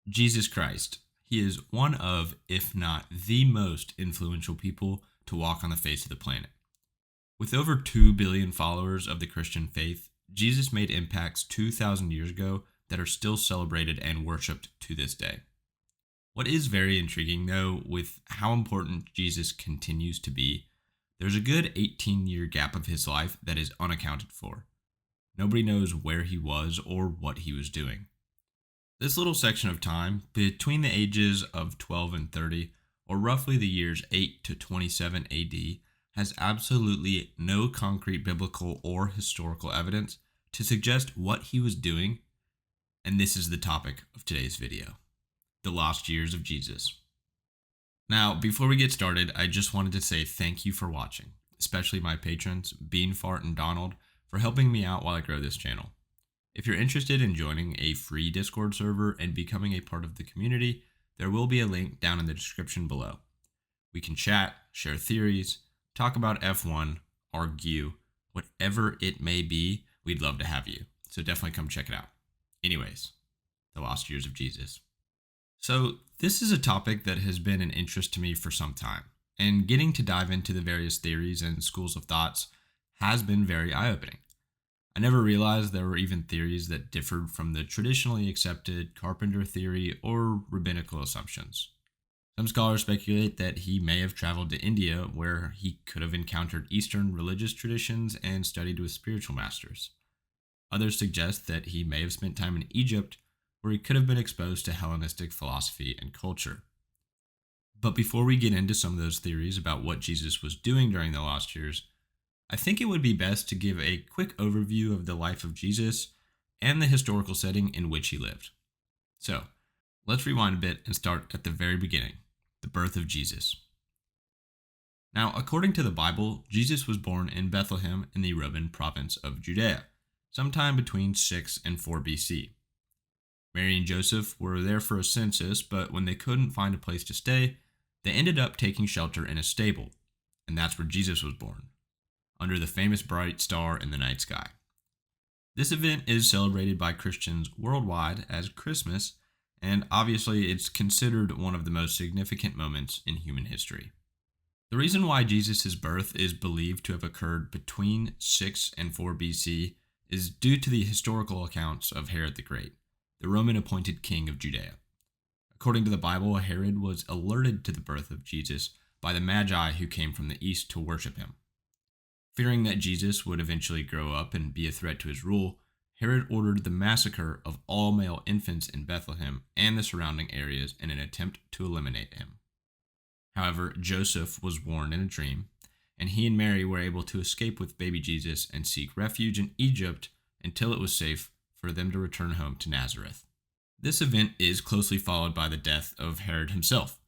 Jesus Christ. He is one of, if not the most influential people to walk on the face of the planet. With over 2 billion followers of the Christian faith, Jesus made impacts 2,000 years ago that are still celebrated and worshipped to this day. What is very intriguing, though, with how important Jesus continues to be, there's a good 18-year gap of his life that is unaccounted for. Nobody knows where he was or what he was doing. This little section of time, between the ages of 12 and 30, or roughly the years 8 to 27 AD, has absolutely no concrete biblical or historical evidence to suggest what he was doing, and this is the topic of today's video: the lost years of Jesus. Now, before we get started, I just wanted to say thank you for watching, especially my patrons, Beanfart and Donald, for helping me out while I grow this channel. If you're interested in joining a free Discord server and becoming a part of the community, there will be a link down in the description below. We can chat, share theories, talk about F1, argue, whatever it may be, we'd love to have you. So definitely come check it out. Anyways, the lost years of Jesus. So this is a topic that has been an interest to me for some time, and getting to dive into the various theories and schools of thoughts has been very eye-opening. I never realized there were even theories that differed from the traditionally accepted carpenter theory or rabbinical assumptions. Some scholars speculate that he may have traveled to India, where he could have encountered Eastern religious traditions and studied with spiritual masters. Others suggest that he may have spent time in Egypt, where he could have been exposed to Hellenistic philosophy and culture. But before we get into some of those theories about what Jesus was doing during the lost years, I think it would be best to give a quick overview of the life of Jesus and the historical setting in which he lived. So, let's rewind a bit and start at the very beginning, the birth of Jesus. Now, according to the Bible, Jesus was born in Bethlehem in the Roman province of Judea, sometime between 6 and 4 BC. Mary and Joseph were there for a census, but when they couldn't find a place to stay, they ended up taking shelter in a stable, and that's where Jesus was born, under the famous bright star in the night sky. This event is celebrated by Christians worldwide as Christmas, and obviously it's considered one of the most significant moments in human history. The reason why Jesus' birth is believed to have occurred between 6 and 4 BC is due to the historical accounts of Herod the Great, the Roman appointed king of Judea. According to the Bible, Herod was alerted to the birth of Jesus by the Magi who came from the east to worship him. Fearing that Jesus would eventually grow up and be a threat to his rule, Herod ordered the massacre of all male infants in Bethlehem and the surrounding areas in an attempt to eliminate him. However, Joseph was warned in a dream, and he and Mary were able to escape with baby Jesus and seek refuge in Egypt until it was safe for them to return home to Nazareth. This event is closely followed by the death of Herod himself,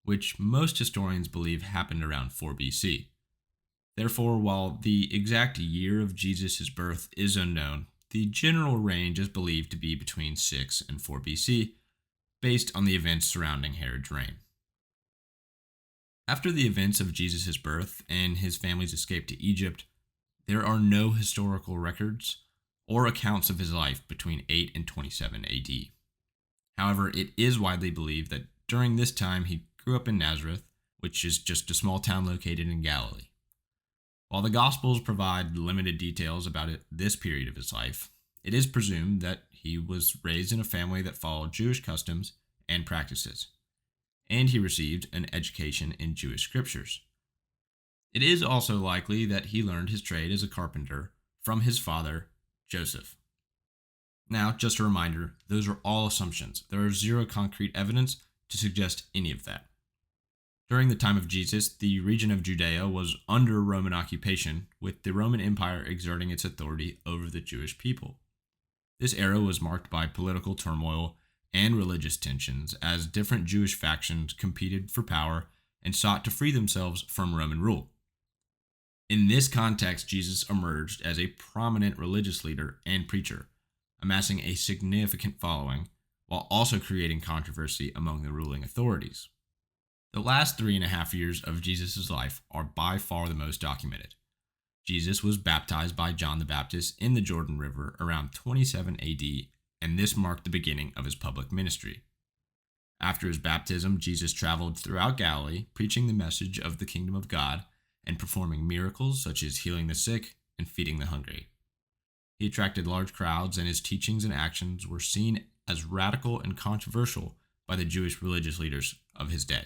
which most historians believe happened around 4 BC. Therefore, while the exact year of Jesus' birth is unknown, the general range is believed to be between 6 and 4 BC, based on the events surrounding Herod's reign. After the events of Jesus' birth and his family's escape to Egypt, there are no historical records or accounts of his life between 8 and 27 AD. However, it is widely believed that during this time he grew up in Nazareth, which is just a small town located in Galilee. While the Gospels provide limited details about this period of his life, it is presumed that he was raised in a family that followed Jewish customs and practices, and he received an education in Jewish scriptures. It is also likely that he learned his trade as a carpenter from his father, Joseph. Now, just a reminder, those are all assumptions. There is zero concrete evidence to suggest any of that. During the time of Jesus, the region of Judea was under Roman occupation, with the Roman Empire exerting its authority over the Jewish people. This era was marked by political turmoil and religious tensions as different Jewish factions competed for power and sought to free themselves from Roman rule. In this context, Jesus emerged as a prominent religious leader and preacher, amassing a significant following while also creating controversy among the ruling authorities. The last 3.5 years of Jesus' life are by far the most documented. Jesus was baptized by John the Baptist in the Jordan River around 27 AD, and this marked the beginning of his public ministry. After his baptism, Jesus traveled throughout Galilee, preaching the message of the kingdom of God and performing miracles such as healing the sick and feeding the hungry. He attracted large crowds, and his teachings and actions were seen as radical and controversial by the Jewish religious leaders of his day.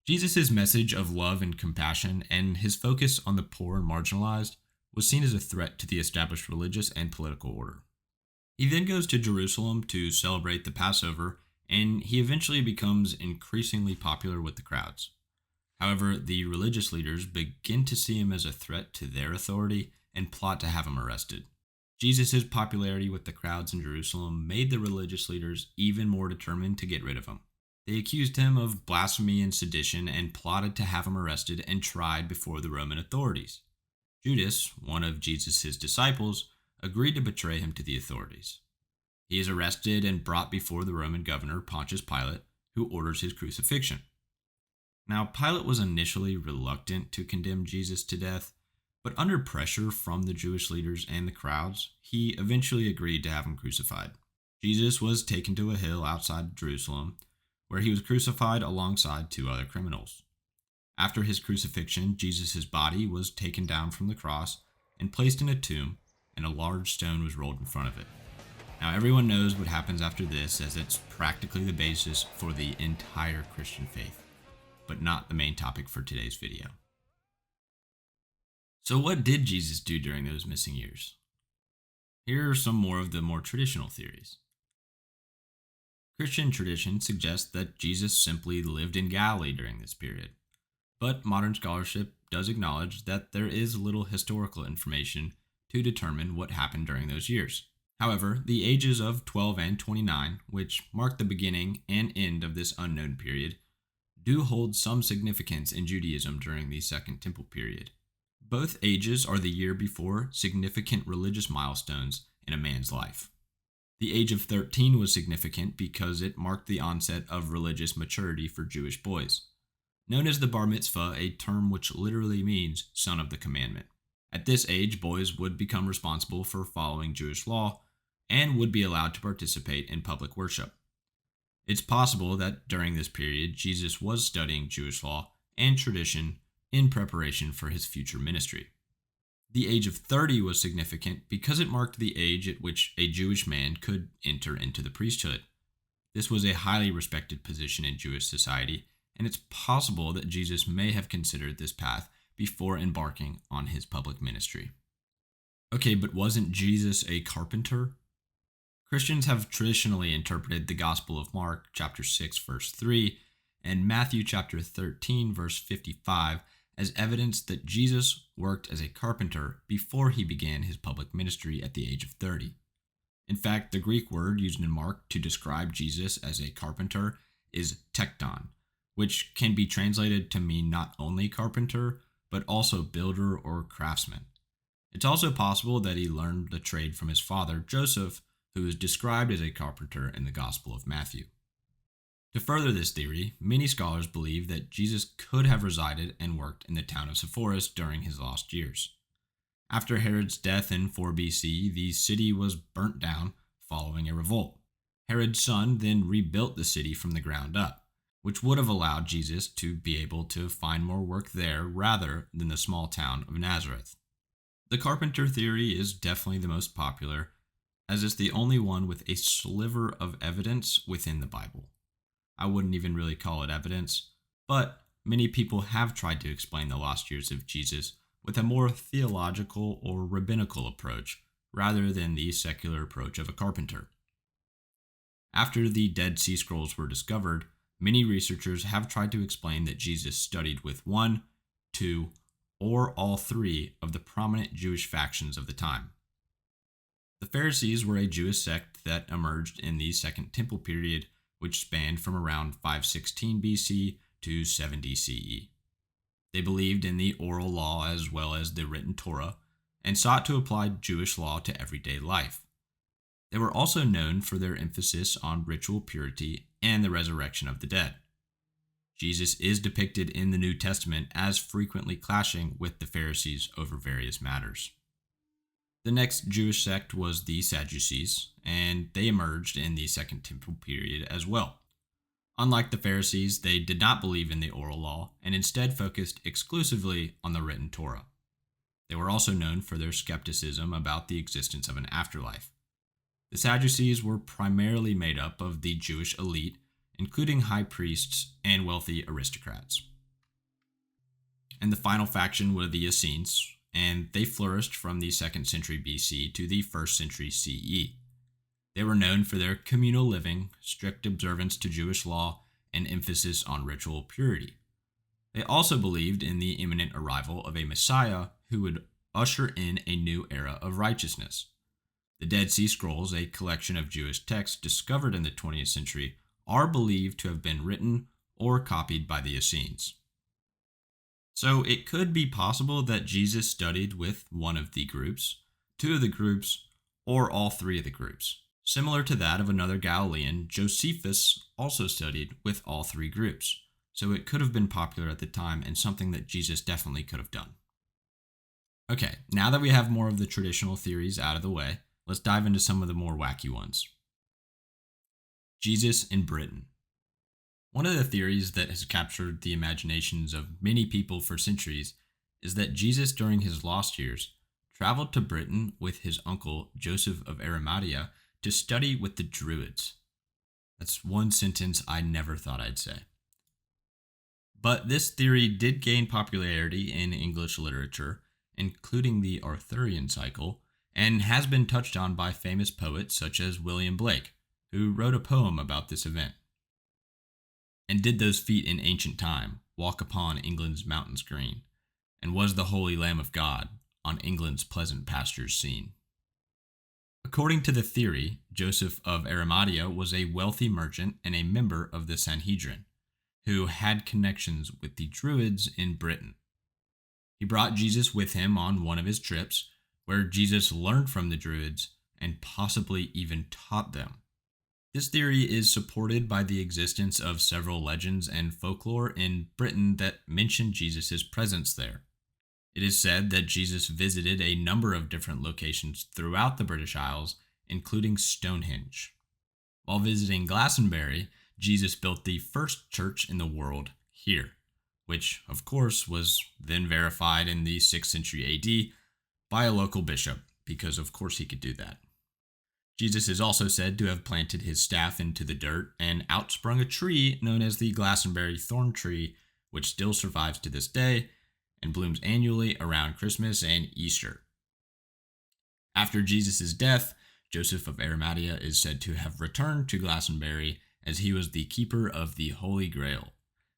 Jesus' message of love and compassion and his focus on the poor and marginalized was seen as a threat to the established religious and political order. He then goes to Jerusalem to celebrate the Passover, and he eventually becomes increasingly popular with the crowds. However, the religious leaders begin to see him as a threat to their authority and plot to have him arrested. Jesus' popularity with the crowds in Jerusalem made the religious leaders even more determined to get rid of him. They accused him of blasphemy and sedition and plotted to have him arrested and tried before the Roman authorities. Judas, one of Jesus' disciples, agreed to betray him to the authorities. He is arrested and brought before the Roman governor Pontius Pilate, who orders his crucifixion. Now, Pilate was initially reluctant to condemn Jesus to death, but under pressure from the Jewish leaders and the crowds, he eventually agreed to have him crucified. Jesus was taken to a hill outside Jerusalem, where he was crucified alongside two other criminals. After his crucifixion, Jesus' body was taken down from the cross and placed in a tomb, and a large stone was rolled in front of it. Now, everyone knows what happens after this, as it's practically the basis for the entire Christian faith, but not the main topic for today's video. So what did Jesus do during those missing years? Here are some more of the more traditional theories. Christian tradition suggests that Jesus simply lived in Galilee during this period, but modern scholarship does acknowledge that there is little historical information to determine what happened during those years. However, the ages of 12 and 29, which mark the beginning and end of this unknown period, do hold some significance in Judaism during the Second Temple period. Both ages are the year before significant religious milestones in a man's life. The age of 13 was significant because it marked the onset of religious maturity for Jewish boys. Known as the bar mitzvah, a term which literally means son of the commandment. At this age, boys would become responsible for following Jewish law and would be allowed to participate in public worship. It's possible that during this period, Jesus was studying Jewish law and tradition in preparation for his future ministry. The age of 30 was significant because it marked the age at which a Jewish man could enter into the priesthood. This was a highly respected position in Jewish society, and it's possible that Jesus may have considered this path before embarking on his public ministry. Okay, but wasn't Jesus a carpenter? Christians have traditionally interpreted the Gospel of Mark, chapter 6, verse 3, and Matthew, chapter 13, verse 55, as evidence that Jesus worked as a carpenter before he began his public ministry at the age of 30. In fact, the Greek word used in Mark to describe Jesus as a carpenter is tekton, which can be translated to mean not only carpenter, but also builder or craftsman. It's also possible that he learned the trade from his father, Joseph, who is described as a carpenter in the Gospel of Matthew. To further this theory, many scholars believe that Jesus could have resided and worked in the town of Sepphoris during his lost years. After Herod's death in 4 BC, the city was burnt down following a revolt. Herod's son then rebuilt the city from the ground up, which would have allowed Jesus to be able to find more work there rather than the small town of Nazareth. The carpenter theory is definitely the most popular, as it's the only one with a sliver of evidence within the Bible. I wouldn't even really call it evidence, but many people have tried to explain the lost years of Jesus with a more theological or rabbinical approach rather than the secular approach of a carpenter. After the Dead Sea Scrolls were discovered, many researchers have tried to explain that Jesus studied with one, two, or all three of the prominent Jewish factions of the time. The Pharisees were a Jewish sect that emerged in the Second Temple period, which spanned from around 516 BC to 70 CE. They believed in the oral law as well as the written Torah, and sought to apply Jewish law to everyday life. They were also known for their emphasis on ritual purity and the resurrection of the dead. Jesus is depicted in the New Testament as frequently clashing with the Pharisees over various matters. The next Jewish sect was the Sadducees, and they emerged in the Second Temple period as well. Unlike the Pharisees, they did not believe in the oral law and instead focused exclusively on the written Torah. They were also known for their skepticism about the existence of an afterlife. The Sadducees were primarily made up of the Jewish elite, including high priests and wealthy aristocrats. And the final faction were the Essenes, and they flourished from the 2nd century BC to the 1st century CE. They were known for their communal living, strict observance to Jewish law, and emphasis on ritual purity. They also believed in the imminent arrival of a Messiah who would usher in a new era of righteousness. The Dead Sea Scrolls, a collection of Jewish texts discovered in the 20th century, are believed to have been written or copied by the Essenes. So it could be possible that Jesus studied with one of the groups, two of the groups, or all three of the groups. Similar to that of another Galilean, Josephus also studied with all three groups. So it could have been popular at the time and something that Jesus definitely could have done. Okay, now that we have more of the traditional theories out of the way, let's dive into some of the more wacky ones. Jesus in Britain. One of the theories that has captured the imaginations of many people for centuries is that Jesus, during his lost years, traveled to Britain with his uncle Joseph of Arimathea to study with the Druids. That's one sentence I never thought I'd say. But this theory did gain popularity in English literature, including the Arthurian cycle, and has been touched on by famous poets such as William Blake, who wrote a poem about this event. And did those feet in ancient time walk upon England's mountains green? And was the holy Lamb of God on England's pleasant pastures seen? According to the theory, Joseph of Arimathea was a wealthy merchant and a member of the Sanhedrin, who had connections with the Druids in Britain. He brought Jesus with him on one of his trips, where Jesus learned from the Druids and possibly even taught them. This theory is supported by the existence of several legends and folklore in Britain that mention Jesus' presence there. It is said that Jesus visited a number of different locations throughout the British Isles, including Stonehenge. While visiting Glastonbury, Jesus built the first church in the world here, which, of course, was then verified in the 6th century AD by a local bishop, because of course he could do that. Jesus is also said to have planted his staff into the dirt and outsprung a tree known as the Glastonbury thorn tree, which still survives to this day and blooms annually around Christmas and Easter. After Jesus' death, Joseph of Arimathea is said to have returned to Glastonbury as he was the keeper of the Holy Grail,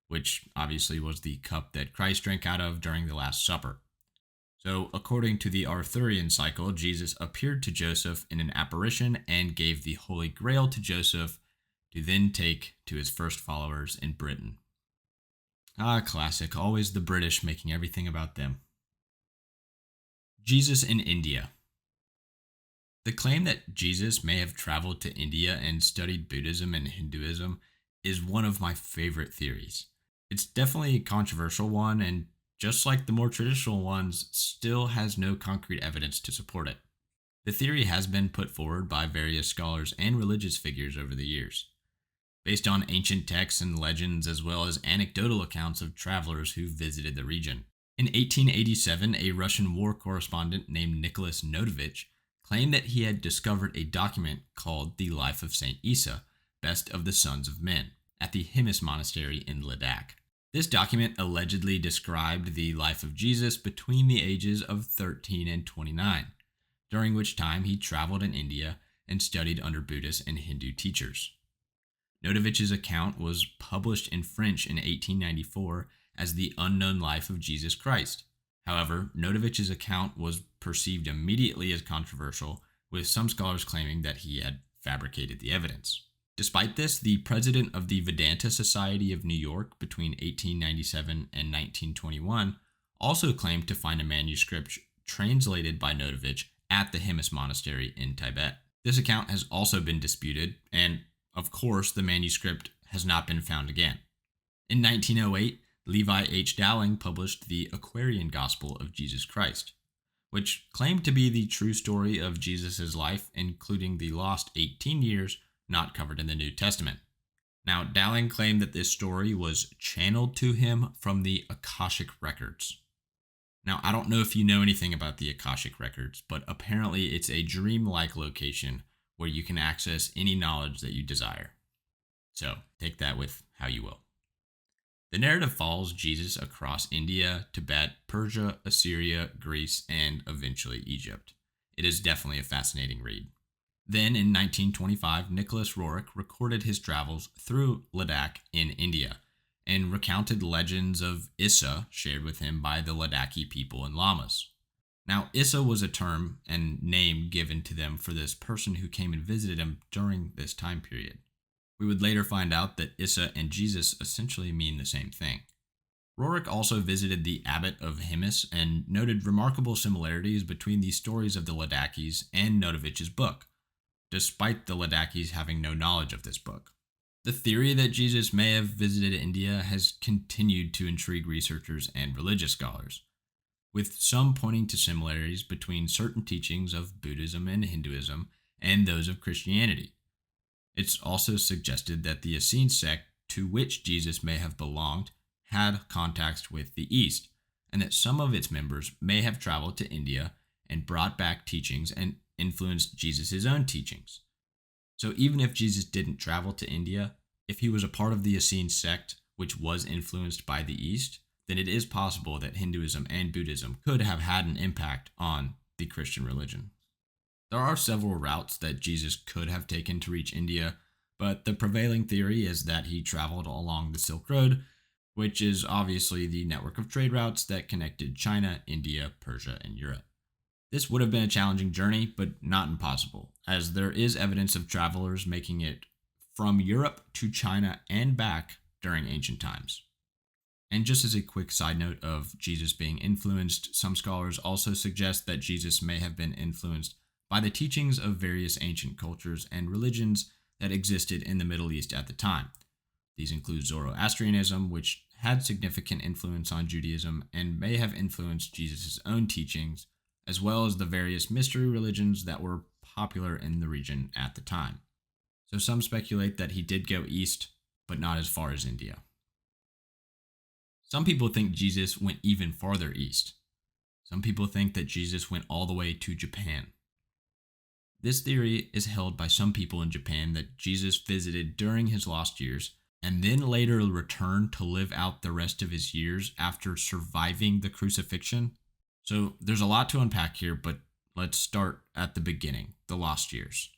which obviously was the cup that Christ drank out of during the Last Supper. So, according to the Arthurian cycle, Jesus appeared to Joseph in an apparition and gave the Holy Grail to Joseph to then take to his first followers in Britain. Ah, classic. Always the British making everything about them. Jesus in India. The claim that Jesus may have traveled to India and studied Buddhism and Hinduism is one of my favorite theories. It's definitely a controversial one, and just like the more traditional ones, still has no concrete evidence to support it. The theory has been put forward by various scholars and religious figures over the years, based on ancient texts and legends as well as anecdotal accounts of travelers who visited the region. In 1887, a Russian war correspondent named Nicholas Notovich claimed that he had discovered a document called The Life of Saint Isa, Best of the Sons of Men, at the Hemis Monastery in Ladakh. This document allegedly described the life of Jesus between the ages of 13 and 29, during which time he traveled in India and studied under Buddhist and Hindu teachers. Notovich's account was published in French in 1894 as The Unknown Life of Jesus Christ. However, Notovich's account was perceived immediately as controversial, with some scholars claiming that he had fabricated the evidence. Despite this, the president of the Vedanta Society of New York between 1897 and 1921 also claimed to find a manuscript translated by Notovich at the Hemis Monastery in Tibet. This account has also been disputed, and of course, the manuscript has not been found again. In 1908, Levi H. Dowling published the Aquarian Gospel of Jesus Christ, which claimed to be the true story of Jesus' life, including the lost 18 years not covered in the New Testament. Now, Dowling claimed that this story was channeled to him from the Akashic Records. Now, I don't know if you know anything about the Akashic Records, but apparently it's a dream-like location where you can access any knowledge that you desire. So, take that with how you will. The narrative follows Jesus across India, Tibet, Persia, Assyria, Greece, and eventually Egypt. It is definitely a fascinating read. Then in 1925, Nicholas Roerich recorded his travels through Ladakh in India and recounted legends of Issa shared with him by the Ladakhi people and lamas. Now, Issa was a term and name given to them for this person who came and visited him during this time period. We would later find out that Issa and Jesus essentially mean the same thing. Roerich also visited the abbot of Himis and noted remarkable similarities between the stories of the Ladakhis and Notovich's book, despite the Ladakhis having no knowledge of this book. The theory that Jesus may have visited India has continued to intrigue researchers and religious scholars, with some pointing to similarities between certain teachings of Buddhism and Hinduism and those of Christianity. It's also suggested that the Essene sect to which Jesus may have belonged had contacts with the East, and that some of its members may have traveled to India and brought back teachings and influenced Jesus' own teachings. So even if Jesus didn't travel to India, if he was a part of the Essene sect, which was influenced by the East, then it is possible that Hinduism and Buddhism could have had an impact on the Christian religion. There are several routes that Jesus could have taken to reach India, but the prevailing theory is that he traveled along the Silk Road, which is obviously the network of trade routes that connected China, India, Persia, and Europe. This would have been a challenging journey, but not impossible, as there is evidence of travelers making it from Europe to China and back during ancient times. And just as a quick side note of Jesus being influenced, some scholars also suggest that Jesus may have been influenced by the teachings of various ancient cultures and religions that existed in the Middle East at the time. These include Zoroastrianism, which had significant influence on Judaism and may have influenced Jesus' own teachings, as well as the various mystery religions that were popular in the region at the time. So some speculate that he did go east, but not as far as India. Some people think Jesus went even farther east. Some people think that Jesus went all the way to Japan. This theory is held by some people in Japan that Jesus visited during his lost years and then later returned to live out the rest of his years after surviving the crucifixion. So there's a lot to unpack here, but let's start at the beginning, the lost years.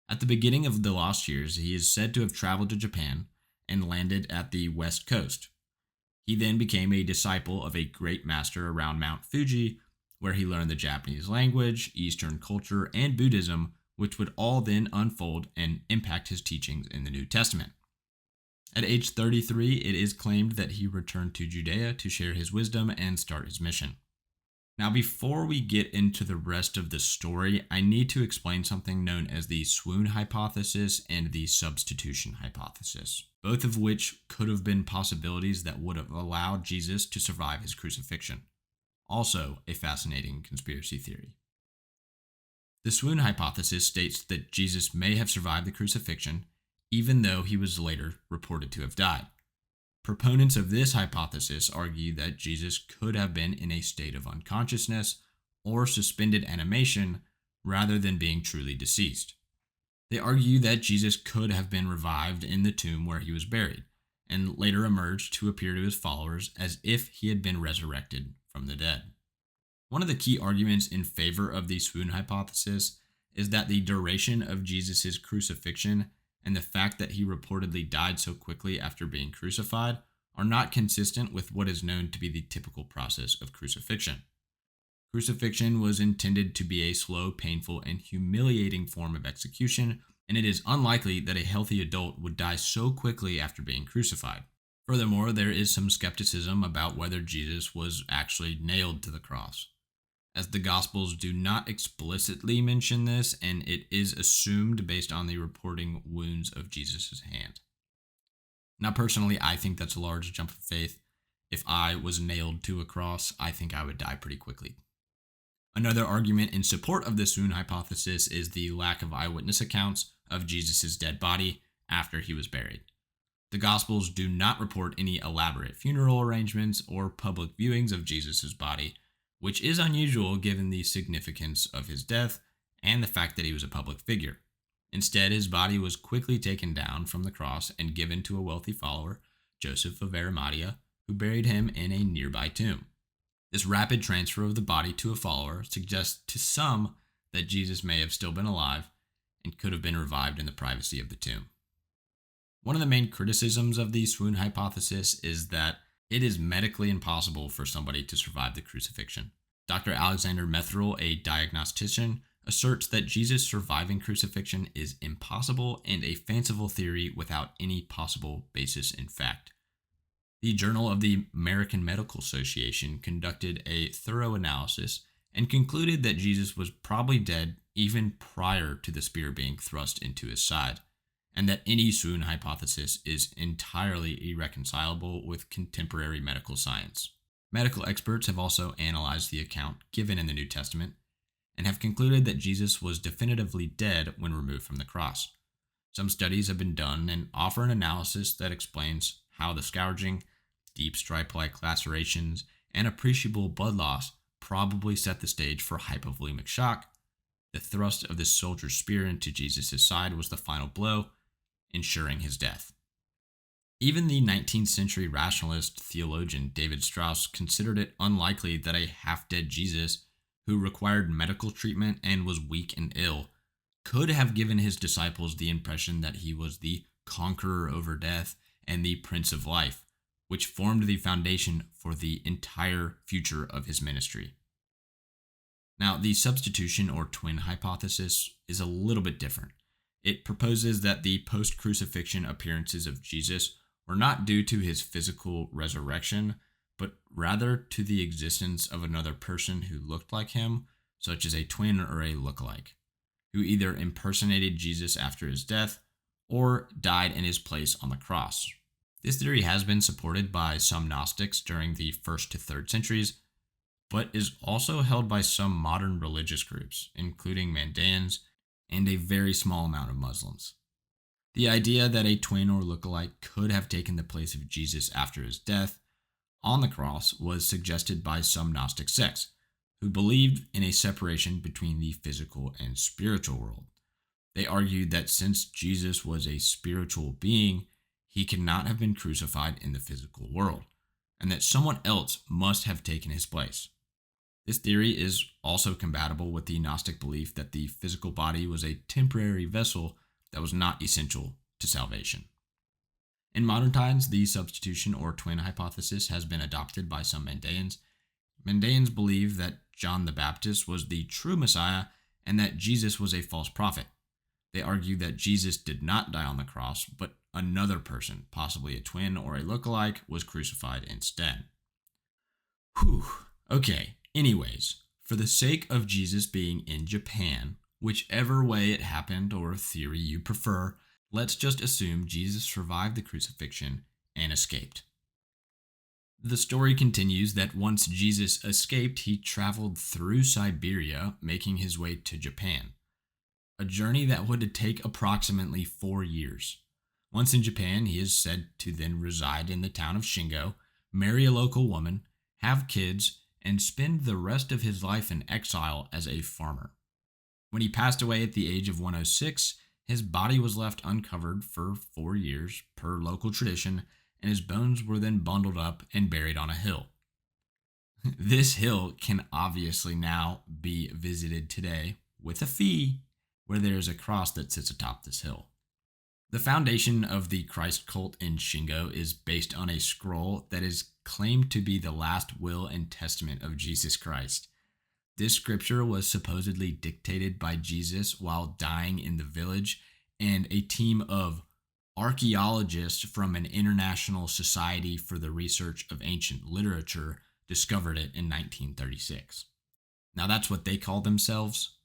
At the beginning of the lost years, he is said to have traveled to Japan and landed at the west coast. He then became a disciple of a great master around Mount Fuji, where he learned the Japanese language, Eastern culture, and Buddhism, which would all then unfold and impact his teachings in the New Testament. At age 33, it is claimed that he returned to Judea to share his wisdom and start his mission. Now, before we get into the rest of the story, I need to explain something known as the swoon hypothesis and the substitution hypothesis, both of which could have been possibilities that would have allowed Jesus to survive his crucifixion. Also, a fascinating conspiracy theory. The swoon hypothesis states that Jesus may have survived the crucifixion, even though he was later reported to have died. Proponents of this hypothesis argue that Jesus could have been in a state of unconsciousness or suspended animation rather than being truly deceased. They argue that Jesus could have been revived in the tomb where he was buried, and later emerged to appear to his followers as if he had been resurrected from the dead. One of the key arguments in favor of the swoon hypothesis is that the duration of Jesus' crucifixion and the fact that he reportedly died so quickly after being crucified are not consistent with what is known to be the typical process of crucifixion. Crucifixion was intended to be a slow, painful, and humiliating form of execution, and it is unlikely that a healthy adult would die so quickly after being crucified. Furthermore, there is some skepticism about whether Jesus was actually nailed to the cross, as the Gospels do not explicitly mention this, and it is assumed based on the reporting wounds of Jesus' hand. Now, personally, I think that's a large jump of faith. If I was nailed to a cross, I think I would die pretty quickly. Another argument in support of the swoon hypothesis is the lack of eyewitness accounts of Jesus' dead body after he was buried. The Gospels do not report any elaborate funeral arrangements or public viewings of Jesus' body, which is unusual given the significance of his death and the fact that he was a public figure. Instead, his body was quickly taken down from the cross and given to a wealthy follower, Joseph of Arimathea, who buried him in a nearby tomb. This rapid transfer of the body to a follower suggests to some that Jesus may have still been alive and could have been revived in the privacy of the tomb. One of the main criticisms of the swoon hypothesis is that it is medically impossible for somebody to survive the crucifixion. Dr. Alexander Metherell, a diagnostician, asserts that Jesus surviving crucifixion is impossible and a fanciful theory without any possible basis in fact. The Journal of the American Medical Association conducted a thorough analysis and concluded that Jesus was probably dead even prior to the spear being thrust into his side, and that any swoon hypothesis is entirely irreconcilable with contemporary medical science. Medical experts have also analyzed the account given in the New Testament and have concluded that Jesus was definitively dead when removed from the cross. Some studies have been done and offer an analysis that explains how the scourging, deep stripe-like lacerations, and appreciable blood loss probably set the stage for hypovolemic shock. The thrust of the soldier's spear into Jesus' side was the final blow, ensuring his death. Even the 19th century rationalist theologian David Strauss considered it unlikely that a half-dead Jesus, who required medical treatment and was weak and ill, could have given his disciples the impression that he was the conqueror over death and the Prince of Life, which formed the foundation for the entire future of his ministry. Now, the substitution or twin hypothesis is a little bit different. It proposes that the post-crucifixion appearances of Jesus were not due to his physical resurrection, but rather to the existence of another person who looked like him, such as a twin or a lookalike, who either impersonated Jesus after his death or died in his place on the cross. This theory has been supported by some Gnostics during the 1st to 3rd centuries, but is also held by some modern religious groups, including Mandaeans and a very small amount of Muslims. The idea that a twin or lookalike could have taken the place of Jesus after his death on the cross was suggested by some Gnostic sects, who believed in a separation between the physical and spiritual world. They argued that since Jesus was a spiritual being, he could not have been crucified in the physical world, and that someone else must have taken his place. This theory is also compatible with the Gnostic belief that the physical body was a temporary vessel that was not essential to salvation. In modern times, the substitution or twin hypothesis has been adopted by some Mandaeans. Mandaeans believe that John the Baptist was the true Messiah and that Jesus was a false prophet. They argue that Jesus did not die on the cross, but another person, possibly a twin or a lookalike, was crucified instead. Whew. Okay, anyways, for the sake of Jesus being in Japan, whichever way it happened or theory you prefer, let's just assume Jesus survived the crucifixion and escaped. The story continues that once Jesus escaped, he traveled through Siberia, making his way to Japan, a journey that would take approximately 4 years. Once in Japan, he is said to then reside in the town of Shingo, marry a local woman, have kids, and spend the rest of his life in exile as a farmer. When he passed away at the age of 106, his body was left uncovered for 4 years per local tradition, and his bones were then bundled up and buried on a hill. This hill can obviously now be visited today with a fee, where there is a cross that sits atop this hill. The foundation of the Christ cult in Shingo is based on a scroll that is claimed to be the last will and testament of Jesus Christ. This scripture was supposedly dictated by Jesus while dying in the village, and a team of archaeologists from an international society for the research of ancient literature discovered it in 1936. Now that's what they call themselves,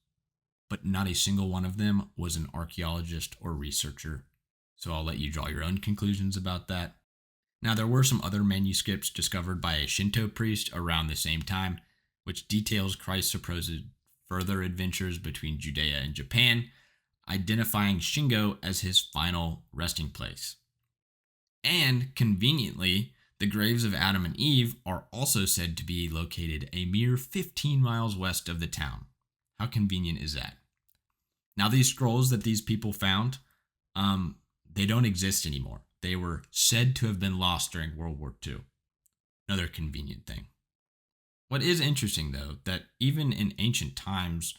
but not a single one of them was an archaeologist or researcher. So I'll let you draw your own conclusions about that. Now, there were some other manuscripts discovered by a Shinto priest around the same time, which details Christ's supposed further adventures between Judea and Japan, identifying Shingo as his final resting place. And conveniently, the graves of Adam and Eve are also said to be located a mere 15 miles west of the town. How convenient is that? Now, these scrolls that these people found, they don't exist anymore. They were said to have been lost during World War II. Another convenient thing. What is interesting, though, that even in ancient times,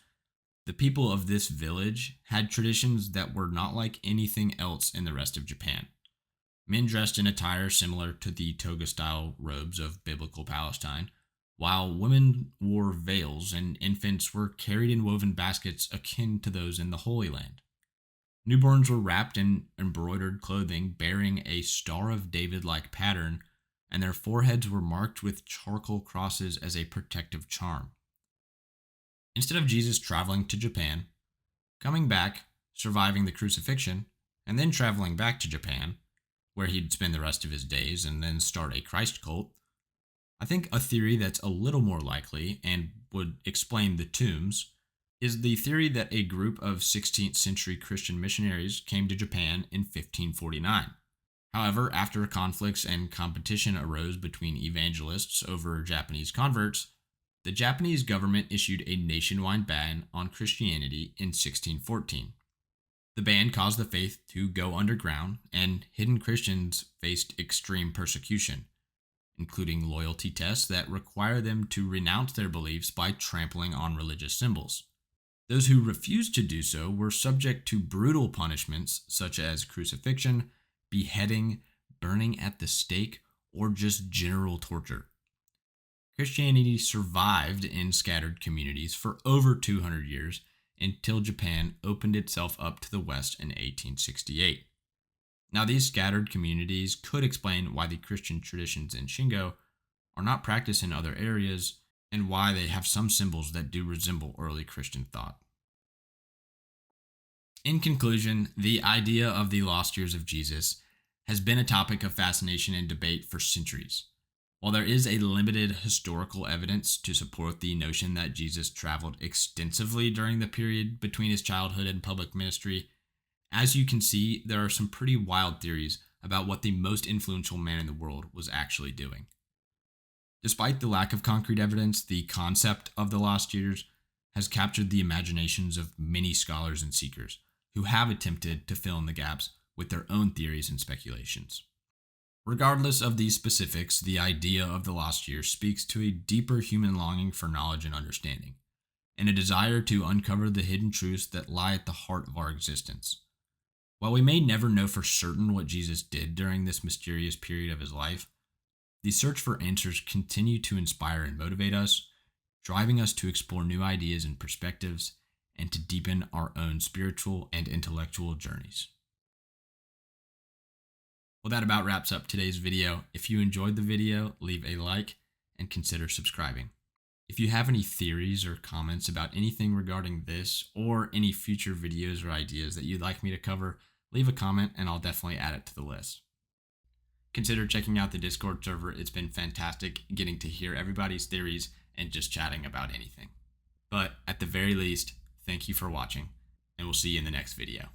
the people of this village had traditions that were not like anything else in the rest of Japan. Men dressed in attire similar to the toga-style robes of biblical Palestine, while women wore veils and infants were carried in woven baskets akin to those in the Holy Land. Newborns were wrapped in embroidered clothing bearing a Star of David-like pattern, and their foreheads were marked with charcoal crosses as a protective charm. Instead of Jesus traveling to Japan, coming back, surviving the crucifixion, and then traveling back to Japan, where he'd spend the rest of his days and then start a Christ cult, I think a theory that's a little more likely and would explain the tombs is the theory that a group of 16th century Christian missionaries came to Japan in 1549. However, after conflicts and competition arose between evangelists over Japanese converts, the Japanese government issued a nationwide ban on Christianity in 1614. The ban caused the faith to go underground, and hidden Christians faced extreme persecution, including loyalty tests that require them to renounce their beliefs by trampling on religious symbols. Those who refused to do so were subject to brutal punishments such as crucifixion, beheading, burning at the stake, or just general torture. Christianity survived in scattered communities for over 200 years until Japan opened itself up to the West in 1868. Now, these scattered communities could explain why the Christian traditions in Shingo are not practiced in other areas and why they have some symbols that do resemble early Christian thought. In conclusion, the idea of the lost years of Jesus has been a topic of fascination and debate for centuries. While there is a limited historical evidence to support the notion that Jesus traveled extensively during the period between his childhood and public ministry, as you can see, there are some pretty wild theories about what the most influential man in the world was actually doing. Despite the lack of concrete evidence, the concept of the lost years has captured the imaginations of many scholars and seekers who have attempted to fill in the gaps with their own theories and speculations. Regardless of these specifics, the idea of the lost years speaks to a deeper human longing for knowledge and understanding, and a desire to uncover the hidden truths that lie at the heart of our existence. While we may never know for certain what Jesus did during this mysterious period of his life, the search for answers continue to inspire and motivate us, driving us to explore new ideas and perspectives, and to deepen our own spiritual and intellectual journeys. Well, that about wraps up today's video. If you enjoyed the video, leave a like and consider subscribing. If you have any theories or comments about anything regarding this or any future videos or ideas that you'd like me to cover, leave a comment and I'll definitely add it to the list. Consider checking out the Discord server. It's been fantastic getting to hear everybody's theories and just chatting about anything. But at the very least, thank you for watching, and we'll see you in the next video.